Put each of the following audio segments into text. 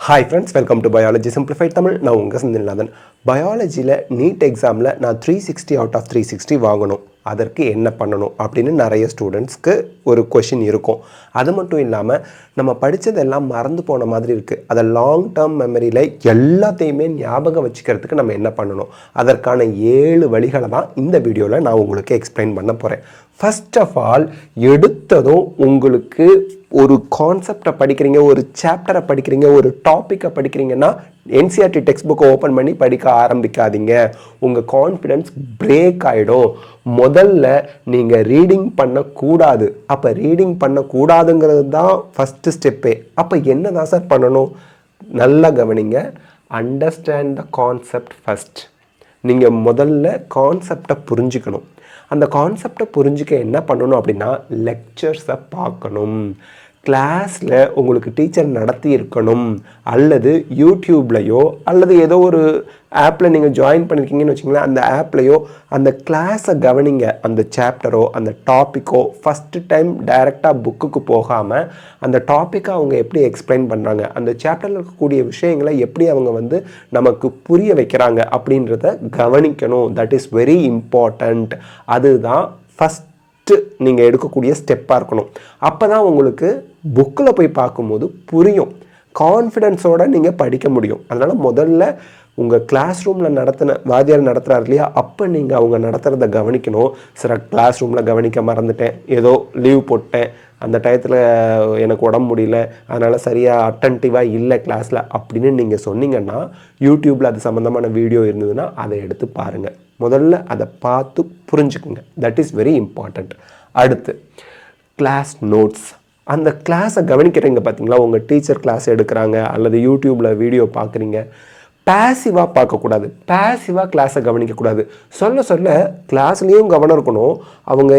Hi friends, welcome to biology simplified Tamil. நான் உங்கள் Senthilnathan. பயாலஜியில் NEET எக்ஸாமில் நான் 360 அவுட் ஆஃப் 360 வாங்கணும், அதற்கு என்ன பண்ணணும் அப்படின்னு நிறைய ஸ்டூடெண்ட்ஸ்க்கு ஒரு கொஷின் இருக்கும். அது மட்டும் இல்லாமல் நம்ம படித்ததெல்லாம் மறந்து போன மாதிரி இருக்குது. அதை லாங் டேர்ம் மெமரியில் எல்லாத்தையுமே ஞாபகம் வச்சுக்கிறதுக்கு நம்ம என்ன பண்ணணும், அதற்கான 7 வழிகளை தான் இந்த வீடியோவில் நான் உங்களுக்கு எக்ஸ்பிளைன் பண்ண போகிறேன். ஃபர்ஸ்ட் ஆஃப் ஆல், எடுத்ததும் உங்களுக்கு ஒரு கான்செப்டை படிக்கிறீங்க, ஒரு சாப்டரை படிக்கிறீங்க, ஒரு டாப்பிக்கை படிக்கிறீங்கன்னா என்சிஆர்டி டெக்ஸ்ட் புக்கை ஓப்பன் பண்ணி படிக்க ஆரம்பிக்காதீங்க. உங்கள் கான்ஃபிடென்ஸ் பிரேக் ஆகிடும். முதல்ல நீங்கள் ரீடிங் பண்ணக்கூடாது. அப்போ ரீடிங் பண்ணக்கூடாதுங்கிறது தான் ஃபஸ்ட்டு ஸ்டெப்பே. அப்போ என்ன தான் சார் பண்ணணும்? நல்லா கவனிங்க. Understand the concept first. நீங்கள் முதல்ல கான்செப்டை புரிஞ்சுக்கணும். அந்த கான்செப்டை புரிஞ்சுக்க என்ன பண்ணணும் அப்படின்னா, லெக்சர்ஸை பார்க்கணும். கிளாஸில் உங்களுக்கு டீச்சர் நடத்தி இருக்கணும், அல்லது யூடியூப்லையோ அல்லது ஏதோ ஒரு ஆப்பில் நீங்கள் ஜாயின் பண்ணியிருக்கீங்கன்னு வச்சிங்களேன், அந்த ஆப்லையோ அந்த கிளாஸை கவனிங்க. அந்த சாப்டரோ அந்த டாப்பிக்கோ ஃபஸ்ட்டு டைம் டைரெக்டாக புக்குக்கு போகாமல் அந்த டாப்பிக்கை அவங்க எப்படி எக்ஸ்பிளைன் பண்ணுறாங்க, அந்த சாப்டரில் இருக்கக்கூடிய விஷயங்களை எப்படி அவங்க நமக்கு புரிய வைக்கிறாங்க அப்படின்றத கவனிக்கணும். That is very important. அதுதான் ஃபஸ்ட் நீங்கள் எடுக்கக்கூடிய ஸ்டெப்பாக இருக்கணும். அப்போ தான் உங்களுக்கு புக்கில் போய் பார்க்கும்போது புரியும், கான்ஃபிடென்ஸோடு நீங்கள் படிக்க முடியும். அதனால் முதல்ல உங்கள் கிளாஸ் ரூமில் வாத்தியார் நடத்துகிறார் இல்லையா, அப்போ நீங்கள் அவங்க நடத்துகிறத கவனிக்கணும். சில கிளாஸ் ரூமில் கவனிக்க மறந்துட்டேன், ஏதோ லீவ் போட்டேன், அந்த டயத்தில் எனக்கு உடம்பு முடியல, அதனால் சரியாக அட்டன்டிவாக இல்லை கிளாஸில் அப்படின்னு நீங்கள் சொன்னீங்கன்னா, யூடியூப்பில் அது சம்மந்தமான வீடியோ இருந்ததுன்னா அதை எடுத்து பாருங்கள். முதல்ல அதை பார்த்து புரிஞ்சுக்குங்க. That is very important. அடுத்து கிளாஸ் நோட்ஸ். அந்த கிளாஸை கவனிக்கிறீங்க பார்த்தீங்களா, உங்கள் டீச்சர் கிளாஸ் எடுக்கிறாங்க அல்லது யூடியூப்பில் வீடியோ பார்க்குறீங்க, பேசிவாக பார்க்கக்கூடாது, பேசிவாக கிளாஸை கவனிக்கக்கூடாது. சொல்ல கிளாஸ்லேயும் கவனம் இருக்கணும். அவங்க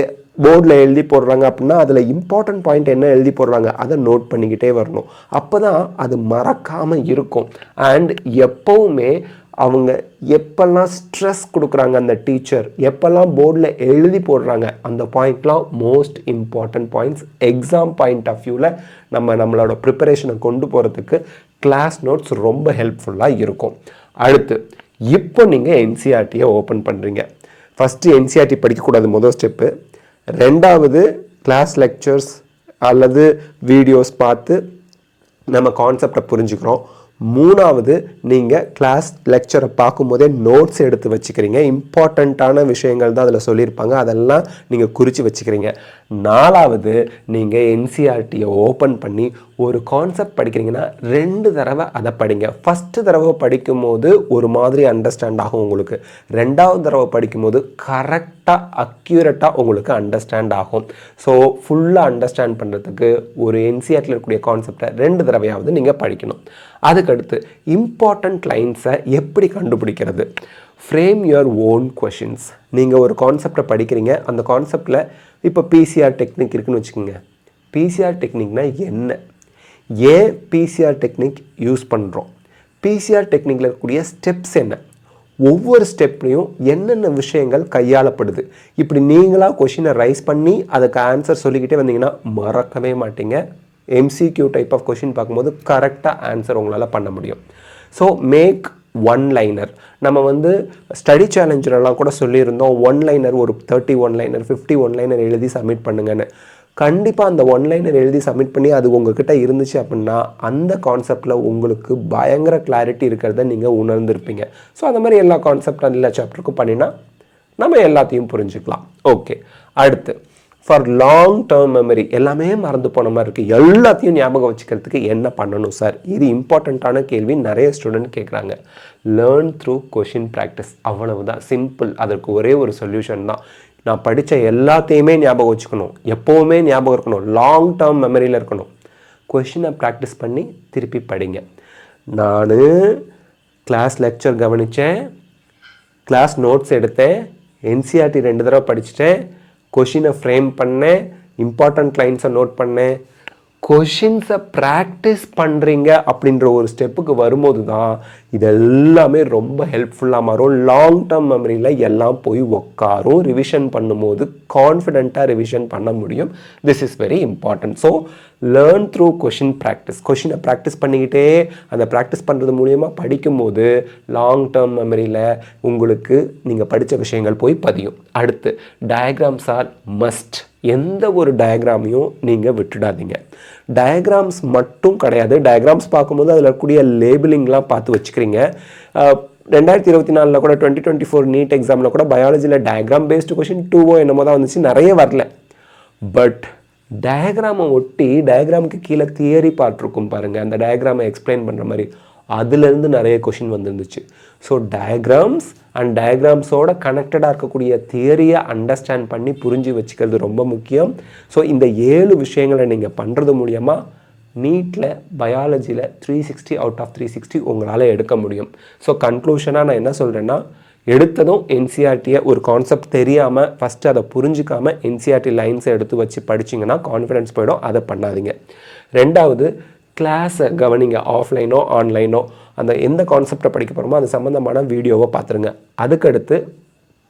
போர்டில் எழுதி போடுறாங்க அப்படின்னா அதில் இம்பார்ட்டன்ட் பாயிண்ட் என்ன எழுதி போடுறாங்க அதை நோட் பண்ணிக்கிட்டே வரணும். அப்போ தான் அது மறக்காமல் இருக்கும். அண்ட் எப்போவுமே அவங்க எப்பெல்லாம் ஸ்ட்ரெஸ் கொடுக்குறாங்க, அந்த டீச்சர் எப்பெல்லாம் போர்டில் எழுதி போடுறாங்க, அந்த பாயிண்ட்லாம் most important points. Exam point of வியூவில் நம்மளோட ப்ரிப்பரேஷனை கொண்டு போகிறதுக்கு கிளாஸ் நோட்ஸ் ரொம்ப ஹெல்ப்ஃபுல்லாக இருக்கும். அடுத்து, இப்போ நீங்கள் என்சிஆர்டியை ஓப்பன் பண்ணுறீங்க. ஃபஸ்ட்டு என்சிஆர்டி படிக்கக்கூடாது, முதல் ஸ்டெப்பு. ரெண்டாவது, கிளாஸ் லெக்சர்ஸ் அல்லது வீடியோஸ் பார்த்து நம்ம கான்செப்டை புரிஞ்சுக்கிறோம். மூணாவது, நீங்கள் கிளாஸ் லெக்சரை பார்க்கும்போதே நோட்ஸ் எடுத்து வச்சுக்கிறீங்க. இம்பார்ட்டண்ட்டான விஷயங்கள் தான் அதில் சொல்லியிருப்பாங்க, அதெல்லாம் நீங்கள் குறித்து வச்சுக்கிறீங்க. நாலாவது, நீங்கள் என்சிஆர்டியை ஓப்பன் பண்ணி ஒரு கான்செப்ட் படிக்கிறீங்கன்னா 2 தடவை அதை படிங்க. ஃபஸ்ட்டு தடவை படிக்கும்போது ஒரு மாதிரி அண்டர்ஸ்டாண்ட் ஆகும் உங்களுக்கு. 2வது தடவை படிக்கும்போது கரெக்டாக அக்யூரேட்டாக உங்களுக்கு அண்டர்ஸ்டாண்ட் ஆகும். ஸோ ஃபுல்லாக அண்டர்ஸ்டாண்ட் பண்ணுறதுக்கு ஒரு என்சிஆர்டியில் இருக்கக்கூடிய கான்செப்டை 2 தடவையாவது நீங்கள் படிக்கணும். அதுக்கடுத்து, இம்பார்ட்டண்ட் லைன்ஸை எப்படி கண்டுபிடிக்கிறது? Frame your own questions. நீங்கள் ஒரு கான்செப்டை படிக்கிறீங்க, அந்த கான்செப்டில் இப்போ பிசிஆர் டெக்னிக் இருக்குதுன்னு வச்சுக்கோங்க. பிசிஆர் டெக்னிக்னால் என்ன, ஏன் பிசிஆர் டெக்னிக் யூஸ் பண்ணுறோம், பிசிஆர் டெக்னிக்கில் இருக்கக்கூடிய ஸ்டெப்ஸ் என்ன, ஒவ்வொரு ஸ்டெப்லையும் என்னென்ன விஷயங்கள் கையாளப்படுது, இப்படி நீங்களாக கொஷினை ரைஸ் பண்ணி அதுக்கு ஆன்சர் சொல்லிக்கிட்டே வந்தீங்கன்னா மறக்கவே மாட்டீங்க. எம்சிக்யூ டைப் ஆஃப் கொஷின் பார்க்கும்போது கரெக்டாக ஆன்சர் உங்களால் பண்ண முடியும். So make one liner. நம்ம ஸ்டடி சேலஞ்சிலலாம் கூட சொல்லியிருந்தோம், ஒன் லைனர் ஒரு 30 ஒன்லைனர் 50 ஒன்லைனர் எழுதி சப்மிட் பண்ணுங்கன்னு. கண்டிப்பாக அந்த ஒன்லைனர் எழுதி சப்மிட் பண்ணி அது உங்ககிட்ட இருந்துச்சு அப்படின்னா அந்த கான்செப்டில் உங்களுக்கு பயங்கர கிளாரிட்டி இருக்கிறத நீங்கள் உணர்ந்திருப்பீங்க. ஸோ அந்த மாதிரி எல்லா கான்செப்ட் எல்லா சாப்டருக்கும் பண்ணினா நம்ம எல்லாத்தையும் புரிஞ்சுக்கலாம். ஓகே, அடுத்து ஃபார் லாங் டேர்ம் மெமரி. எல்லாமே மறந்து போன மாதிரி இருக்குது, எல்லாத்தையும் ஞாபகம் வச்சுக்கிறதுக்கு என்ன பண்ணணும் சார்? இது இம்பார்ட்டண்ட்டான கேள்வி, நிறைய ஸ்டூடெண்ட் கேட்குறாங்க. Learn through question practice. அவ்வளவுதான், சிம்பிள். அதற்கு ஒரே ஒரு சொல்யூஷன் தான். நான் படித்த எல்லாத்தையுமே ஞாபகம் வச்சுக்கணும், எப்போவுமே ஞாபகம் இருக்கணும், லாங் டேர்ம் மெமரியில் இருக்கணும். கொஷினை ப்ராக்டிஸ் பண்ணி திருப்பி படிங்க. நான் கிளாஸ் லெக்சர் கவனித்தேன், கிளாஸ் நோட்ஸ் எடுத்தேன், என்சிஆர்டி 2 தடவை படிச்சுட்டேன், கொஷினை ஃப்ரேம் பண்ணேன், இம்பார்ட்டண்ட் லைன்ஸை நோட் பண்ணேன், கொஷின்ஸை ப்ராக்டிஸ் பண்ணுறீங்க அப்படின்ற ஒரு ஸ்டெப்புக்கு வரும்போது தான் இது எல்லாமே ரொம்ப ஹெல்ப்ஃபுல்லாக மாறும். லாங் டேர்ம் மெமரியில் எல்லாம் போய் உட்காரும். ரிவிஷன் பண்ணும்போது கான்ஃபிடென்ட்டாக ரிவிஷன் பண்ண முடியும். This is very important. So learn through question practice. கொஷினை ப்ராக்டிஸ் பண்ணிக்கிட்டே அந்த ப்ராக்டிஸ் பண்ணுறது மூலிமா படிக்கும்போது லாங் டேர்ம் மெமரியில் உங்களுக்கு நீங்கள் படித்த விஷயங்கள் போய் பதியும். அடுத்து டயக்ராம்ஸ் ஆர் மஸ்ட். எந்த ஒரு டயக்ராமையும் நீங்கள் விட்டுடாதீங்க. டயக்ராம்ஸ் மட்டும் கிடையாது, டயக்ராம்ஸ் பார்க்கும்போது அதில் இருக்கக்கூடிய லேபிளிங்லாம் பார்த்து வச்சுக்கிறீங்க. 2024 கூட 2024 நீட் எக்ஸாமில் கூட பயாலஜியில் டயக்ராம் பேஸ்டு கொஷின் 2 என்னமோ தான் வந்துச்சு, நிறைய வரல. பட் டயக்ராமை ஒட்டி டயக்ராமுக்கு கீழே தியரி பார்ட் இருக்கும் பாருங்கள், அந்த டயக்ராமை எக்ஸ்பிளைன் பண்ணுற மாதிரி, அதுலேருந்து நிறைய கொஷின் வந்துருந்துச்சு. ஸோ டயக்ராம்ஸ் அண்ட் டயக்ராம்ஸோட கனெக்டடாக இருக்கக்கூடிய தியரியை அண்டர்ஸ்டாண்ட் பண்ணி புரிஞ்சு வச்சுக்கிறது ரொம்ப முக்கியம். ஸோ இந்த 7 விஷயங்களை நீங்கள் பண்ணுறது மூலியமாக நீட்டில் பயாலஜியில் 360 அவுட் ஆஃப் 360 உங்களால் எடுக்க முடியும். ஸோ கன்க்ளூஷனாக நான் என்ன சொல்கிறேன்னா, எடுத்ததும் என்சிஆர்டியை ஒரு கான்செப்ட் தெரியாமல் ஃபஸ்ட்டு அதை புரிஞ்சிக்காமல் என்சிஆர்டி லைன்ஸை எடுத்து வச்சு படிச்சிங்கன்னா கான்ஃபிடென்ஸ் போயிடும். அதை பண்ணாதீங்க. ரெண்டாவது, கிளாஸை கவனிங்க. ஆஃப்லைனோ ஆன்லைனோ அந்த எந்த கான்செப்டை படிக்க போகிறோமோ அது சம்மந்தமான வீடியோவை பார்த்துருங்க. அதுக்கடுத்து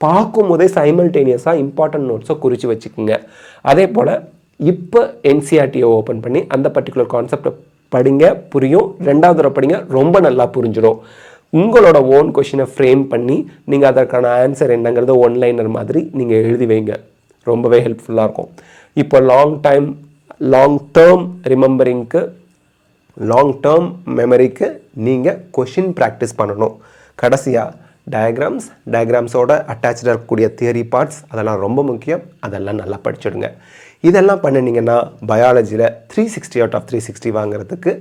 பார்க்கும்போதே சைமல்டேனியஸாக இம்பார்ட்டன்ட் நோட்ஸை குறித்து வச்சுக்கோங்க. அதே போல் இப்போ என்சிஆர்டியை ஓப்பன் பண்ணி அந்த பர்டிகுலர் கான்செப்டை படிங்க, புரியும். 2வது தடவை படிங்க, ரொம்ப நல்லா புரிஞ்சிடும். உங்களோட ஓன் கொஷினை ஃப்ரேம் பண்ணி நீங்கள் அதற்கான ஆன்சர் என்னங்கிறத ஒன்லைனர் மாதிரி நீங்கள் எழுதி வைங்க. ரொம்பவே ஹெல்ப்ஃபுல்லாக இருக்கும். இப்போ லாங் டேர்ம் ரிமெம்பரிங்க்கு, லாங் டேர்ம் மெமரிக்கு நீங்கள் கொஷின் ப்ராக்டிஸ் பண்ணணும். கடைசியாக டயக்ராம்ஸோட அட்டாச்சாக இருக்கக்கூடிய தியரி பார்ட்ஸ் அதெல்லாம் ரொம்ப முக்கியம். அதெல்லாம் நல்லா படிச்சுடுங்க. இதெல்லாம் பண்ணினீங்கன்னா பயாலஜியில் 360 அவுட் ஆஃப் 360 வாங்குறதுக்கு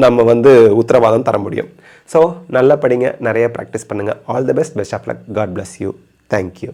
நம்ம உத்தரவாதம் தர முடியும். ஸோ நல்லா படிங்க, நிறைய ப்ராக்டிஸ் பண்ணுங்கள். All the best of luck. God bless you. Thank you.